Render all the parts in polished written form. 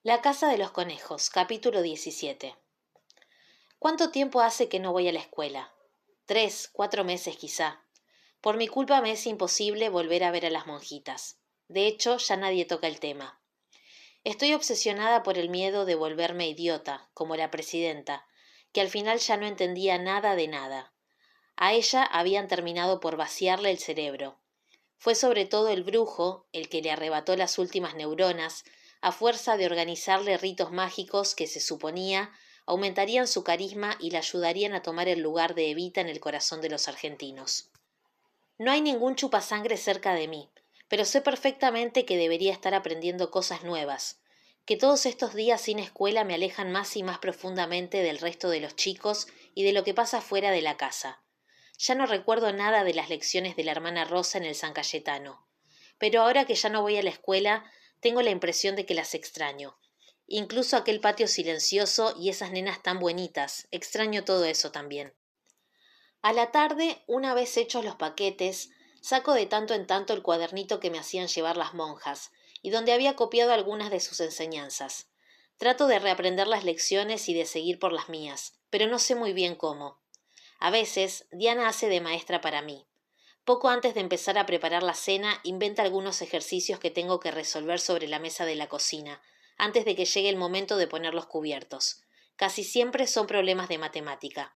La casa de los conejos, capítulo 17. ¿Cuánto tiempo hace que no voy a la escuela? 3, 4 meses quizá. Por mi culpa me es imposible volver a ver a las monjitas. De hecho, ya nadie toca el tema. Estoy obsesionada por el miedo de volverme idiota, como la presidenta, que al final ya no entendía nada de nada. A ella habían terminado por vaciarle el cerebro. Fue sobre todo el brujo el que le arrebató las últimas neuronas a fuerza de organizarle ritos mágicos que se suponía aumentarían su carisma y le ayudarían a tomar el lugar de Evita en el corazón de los argentinos. No hay ningún chupasangre cerca de mí, pero sé perfectamente que debería estar aprendiendo cosas nuevas, que todos estos días sin escuela me alejan más y más profundamente del resto de los chicos y de lo que pasa fuera de la casa. Ya no recuerdo nada de las lecciones de la hermana Rosa en el San Cayetano, pero ahora que ya no voy a la escuela, tengo la impresión de que las extraño. Incluso aquel patio silencioso y esas nenas tan bonitas, extraño todo eso también. A la tarde, una vez hechos los paquetes, saco de tanto en tanto el cuadernito que me hacían llevar las monjas, y donde había copiado algunas de sus enseñanzas. Trato de reaprender las lecciones y de seguir por las mías, pero no sé muy bien cómo. A veces, Diana hace de maestra para mí. Poco antes de empezar a preparar la cena, inventa algunos ejercicios que tengo que resolver sobre la mesa de la cocina, antes de que llegue el momento de poner los cubiertos. Casi siempre son problemas de matemática.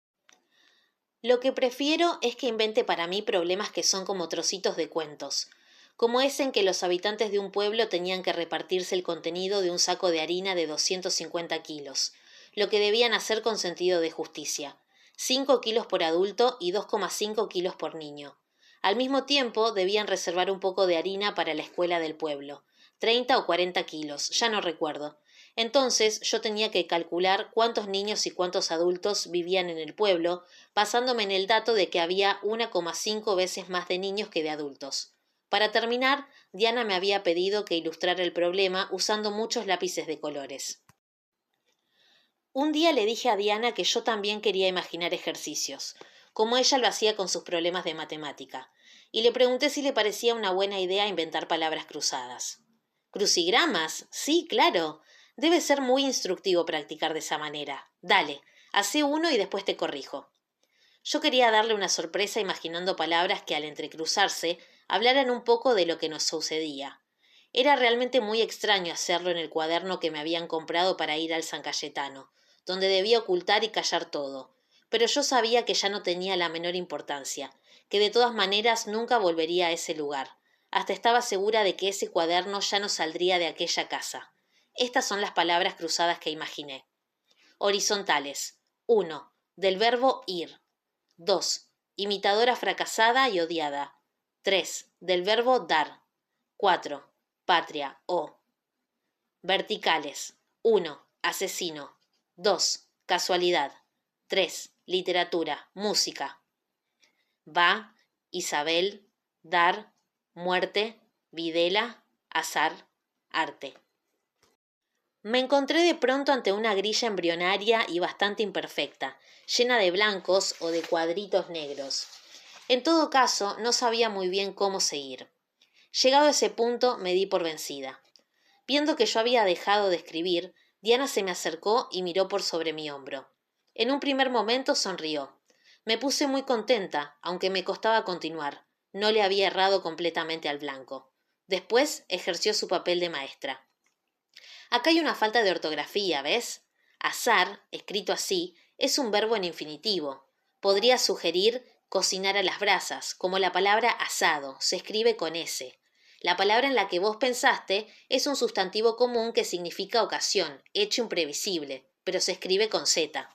Lo que prefiero es que invente para mí problemas que son como trocitos de cuentos, como ese en que los habitantes de un pueblo tenían que repartirse el contenido de un saco de harina de 250 kilos, lo que debían hacer con sentido de justicia, 5 kilos por adulto y 2,5 kilos por niño. Al mismo tiempo debían reservar un poco de harina para la escuela del pueblo, 30 o 40 kilos, ya no recuerdo. Entonces yo tenía que calcular cuántos niños y cuántos adultos vivían en el pueblo, basándome en el dato de que había 1,5 veces más de niños que de adultos. Para terminar, Diana me había pedido que ilustrara el problema usando muchos lápices de colores. Un día le dije a Diana que yo también quería imaginar ejercicios, como ella lo hacía con sus problemas de matemática, y le pregunté si le parecía una buena idea inventar palabras cruzadas. ¿Crucigramas? Sí, claro. Debe ser muy instructivo practicar de esa manera. Dale, hacé uno y después te corrijo. Yo quería darle una sorpresa imaginando palabras que al entrecruzarse hablaran un poco de lo que nos sucedía. Era realmente muy extraño hacerlo en el cuaderno que me habían comprado para ir al San Cayetano, donde debía ocultar y callar todo. Pero yo sabía que ya no tenía la menor importancia, que de todas maneras nunca volvería a ese lugar. Hasta estaba segura de que ese cuaderno ya no saldría de aquella casa. Estas son las palabras cruzadas que imaginé. Horizontales. 1. Del verbo ir. 2. Imitadora fracasada y odiada. 3. Del verbo dar. 4. Patria o. Verticales. 1. Asesino. 2. Casualidad. 3. Literatura, música. Va, Isabel, dar, muerte, Videla, azar, arte. Me encontré de pronto ante una grilla embrionaria y bastante imperfecta, llena de blancos o de cuadritos negros. En todo caso, no sabía muy bien cómo seguir. Llegado a ese punto, me di por vencida. Viendo que yo había dejado de escribir, Diana se me acercó y miró por sobre mi hombro. En un primer momento sonrió. Me puse muy contenta, aunque me costaba continuar. No le había errado completamente al blanco. Después ejerció su papel de maestra. Acá hay una falta de ortografía, ¿ves? Asar, escrito así, es un verbo en infinitivo. Podría sugerir cocinar a las brasas, como la palabra asado, se escribe con S. La palabra en la que vos pensaste es un sustantivo común que significa ocasión, hecho imprevisible, pero se escribe con Z.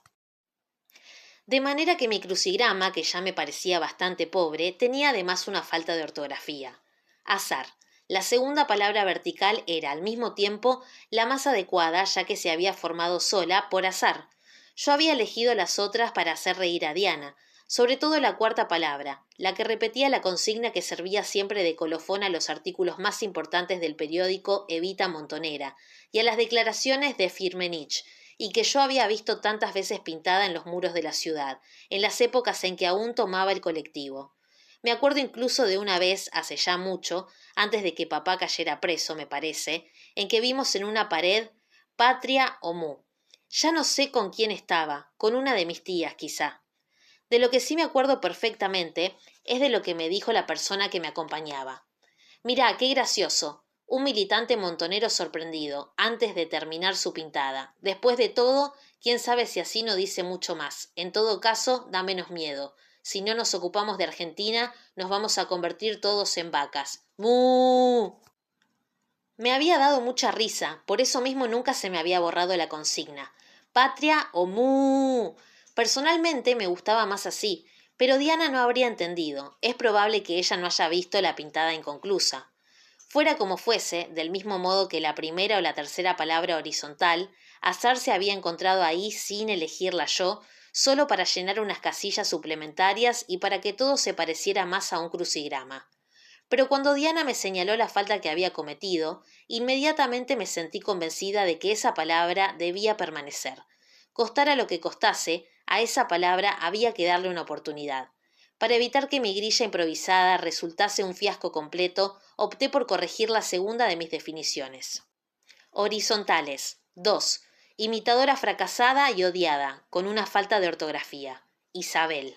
De manera que mi crucigrama, que ya me parecía bastante pobre, tenía además una falta de ortografía. Azar. La segunda palabra vertical era, al mismo tiempo, la más adecuada, ya que se había formado sola por azar. Yo había elegido las otras para hacer reír a Diana, sobre todo la cuarta palabra, la que repetía la consigna que servía siempre de colofón a los artículos más importantes del periódico Evita Montonera y a las declaraciones de Firmenich, y que yo había visto tantas veces pintada en los muros de la ciudad, en las épocas en que aún tomaba el colectivo. Me acuerdo incluso de una vez, hace ya mucho, antes de que papá cayera preso, me parece, en que vimos en una pared Patria o mu. Ya no sé con quién estaba, con una de mis tías quizá. De lo que sí me acuerdo perfectamente es de lo que me dijo la persona que me acompañaba. Mirá, qué gracioso. Un militante montonero sorprendido, antes de terminar su pintada. Después de todo, quién sabe si así no dice mucho más. En todo caso, da menos miedo. Si no nos ocupamos de Argentina, nos vamos a convertir todos en vacas. ¡Mu! Me había dado mucha risa, por eso mismo nunca se me había borrado la consigna. Patria o mu. Personalmente me gustaba más así, pero Diana no habría entendido. Es probable que ella no haya visto la pintada inconclusa. Fuera como fuese, del mismo modo que la primera o la tercera palabra horizontal, Azar se había encontrado ahí sin elegirla yo, solo para llenar unas casillas suplementarias y para que todo se pareciera más a un crucigrama. Pero cuando Diana me señaló la falta que había cometido, inmediatamente me sentí convencida de que esa palabra debía permanecer. Costara lo que costase, a esa palabra había que darle una oportunidad. Para evitar que mi grilla improvisada resultase un fiasco completo, opté por corregir la segunda de mis definiciones. Horizontales. 2. Imitadora fracasada y odiada, con una falta de ortografía. Isabel.